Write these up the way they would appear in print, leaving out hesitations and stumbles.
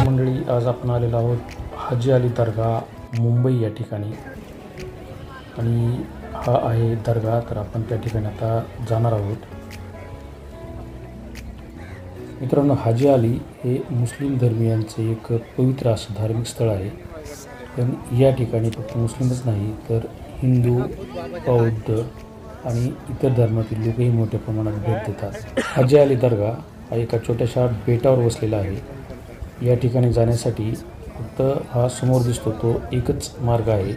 मंडळी, आज आपण आलेलो आहोत हाजी अली दर्गा मुंबई या ठिकाणी आणि हा आहे दर्गा. तर आपण त्या ठिकाणी आता जाणार आहोत. मित्रांनो, हाजी अली हे मुस्लिम धर्मियांचे एक पवित्र असं धार्मिक स्थळ आहे. पण या ठिकाणी फक्त मुस्लिमच नाही तर हिंदू, बौद्ध आणि इतर धर्मातील लोकही मोठ्या प्रमाणात भेट देतात. हाजी अली दर्गा हा एका छोट्याशा बेटावर वसलेला आहे. या ठिकाणी जाण्यासाठी फक्त हा समोर दिसतो तो एकच मार्ग आहे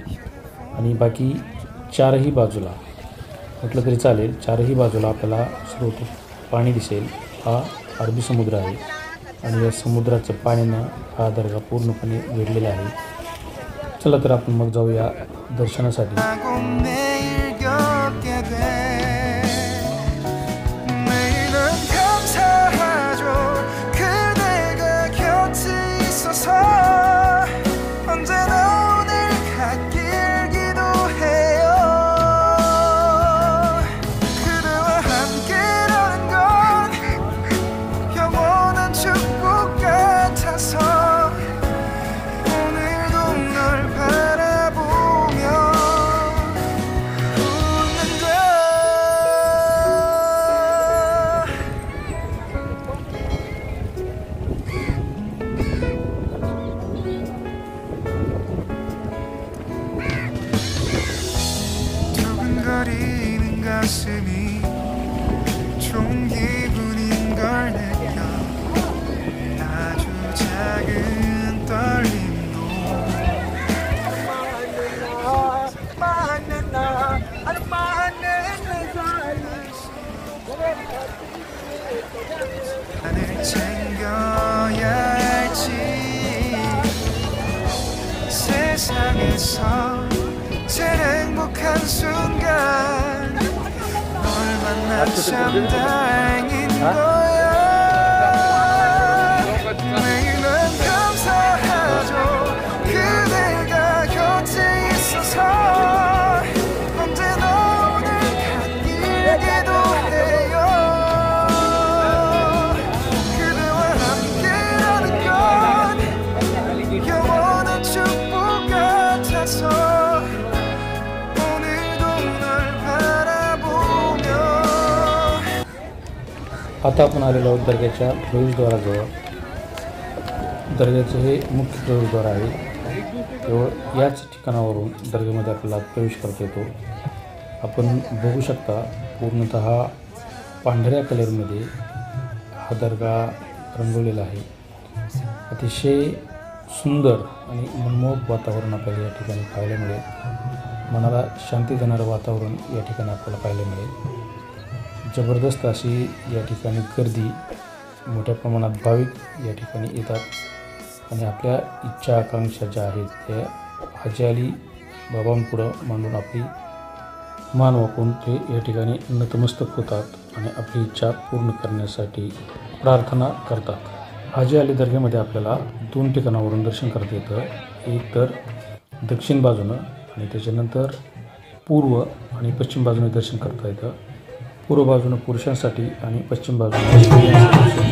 आणि बाकी चारही बाजूला म्हटलं तरी चालेल, चारही बाजूला आपल्याला स्रोत पाणी दिसेल. हा अरबी समुद्र आहे आणि या समुद्राचं पाण्यानं हा दर्गा पूर्णपणे वेढलेला आहे. चला तर आपण मग जाऊया दर्शनासाठी. 가슴이 좋은 기분인 걸 느껴. 아주 작은 떨림도 나를 챙겨야 할지 세상에서 제일 행복한 순간 난 참 다행인 거야. 매일은 감사하죠. 그대가 곁에 있어서. 언제나 오늘 같기도 해요. 그대와 함께라는 건 영원한 축복 같아서. आता आपण आलेलो आहोत दर्ग्याच्या प्रवेशद्वाराजवळ. दर्ग्याचे हे मुख्य प्रवेशद्वार आहे. केवळ याच ठिकाणावरून दर्ग्यामध्ये आपल्याला प्रवेश करता येतो. आपण बघू शकता पूर्णतः पांढऱ्या कलरमध्ये हा दर्गा रंगवलेला आहे. अतिशय सुंदर आणि मनमोहक वातावरण आपल्याला या ठिकाणी पाहायला मिळेल. मनाला शांती देणारं वातावरण या ठिकाणी आपल्याला पाहायला मिळेल. जबरदस्त अशी या ठिकाणी गर्दी, मोठ्या प्रमाणात भाविक या ठिकाणी येतात आणि आपल्या इच्छा आकांक्षा ज्या आहेत त्या हाजी अली बाबांपुढं मांडून आपली मान वाकून ते या ठिकाणी नतमस्तक होतात आणि आपली इच्छा पूर्ण करण्यासाठी प्रार्थना करतात. हाजी अली दर्ग्यामध्ये आपल्याला 2 ठिकाणावरून दर्शन करता येतं. एक तर दक्षिण बाजूनं आणि त्याच्यानंतर पूर्व आणि पश्चिम बाजूने दर्शन करता येतं. पूर्व बाजूने पुरुषांसाठी आणि पश्चिम बाजूने स्त्रियांसाठी.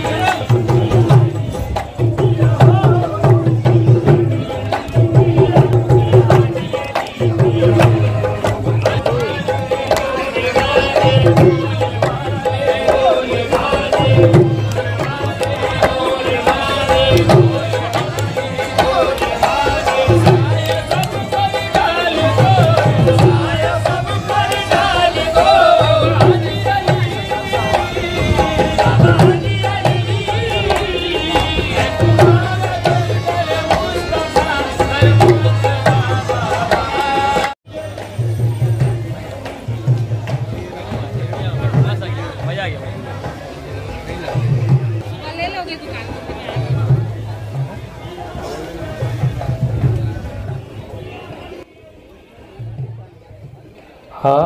हा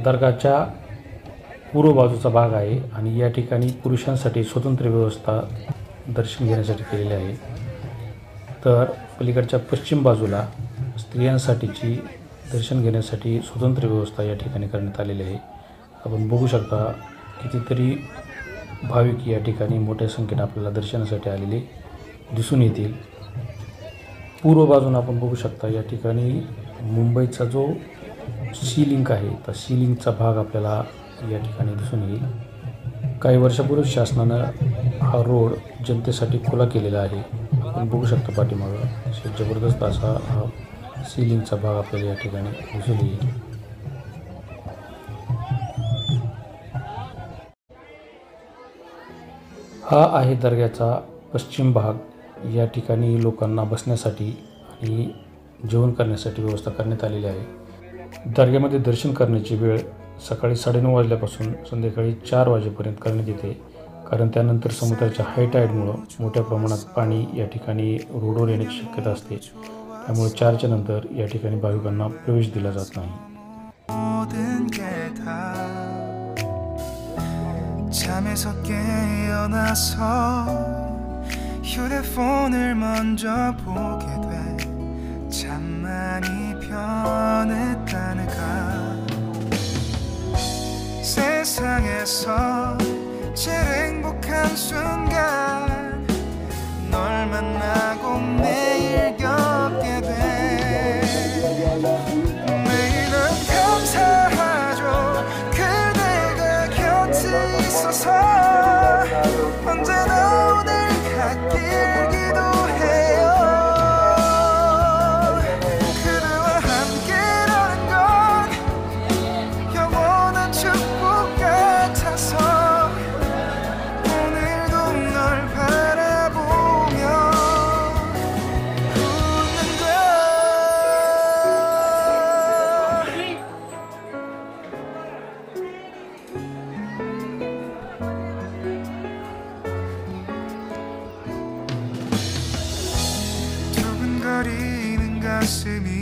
दर्गाच्या पूर्व बाजूचा भाग आहे आणि या ठिकाणी पुरुषांसाठी स्वतंत्र व्यवस्था दर्शन घेण्यासाठी केलेली आहे. तर पलीकडच्या पश्चिम बाजूला स्त्रियांसाठीची दर्शन घेण्यासाठी स्वतंत्र व्यवस्था या ठिकाणी करण्यात आलेली आहे. आपण बघू शकता कितीतरी भाविक या ठिकाणी मोठ्या संख्येने आपल्याला दर्शनासाठी आलेले दिसून येतील. पूर्व बाजूने आपण बघू शकता या ठिकाणी मुंबईचा जो सी लिंक आहे तर सी लिंकचा भाग आपल्याला या ठिकाणी दिसून येईल. काही वर्षापूर्वी शासनानं हा रोड जनतेसाठी खुला केलेला आहे. आपण बघू शकता पाठीमागं जबरदस्त असा हा सी लिंकचा भाग आपल्याला या ठिकाणी दिसून येईल. हा आहे दर्ग्याचा पश्चिम भाग. या ठिकाणी लोकांना बसण्यासाठी आणि जेवण करण्यासाठी व्यवस्था करण्यात आलेली आहे. दर्ग्यामध्ये दर्शन करण्याची वेळ सकाळी 9:30 वाजल्यापासून संध्याकाळी 4 वाजेपर्यंत करण्यात येते. कारण त्यानंतर समुद्राच्या हाय टाईडमुळं मोठ्या प्रमाणात पाणी या ठिकाणी रोडवर येण्याची शक्यता असते. त्यामुळे 4च्या नंतर या ठिकाणी भाविकांना प्रवेश दिला जात नाही. 모든 게 다 잠에서 깨어나서 휴대폰을 먼저 보게 돼. 참 많이 변했다는가. 세상에서 제일 행복한 순간 널 만나고 매일 겪게 돼. 매일은 감사하죠 그대가 곁에 있어서. 언제나 오늘 같길 기도해요. 그대와 함께라는 건 영원한 축복 같아서 오늘도 널 바라보며 웃는 거야. 두근거리는 가슴이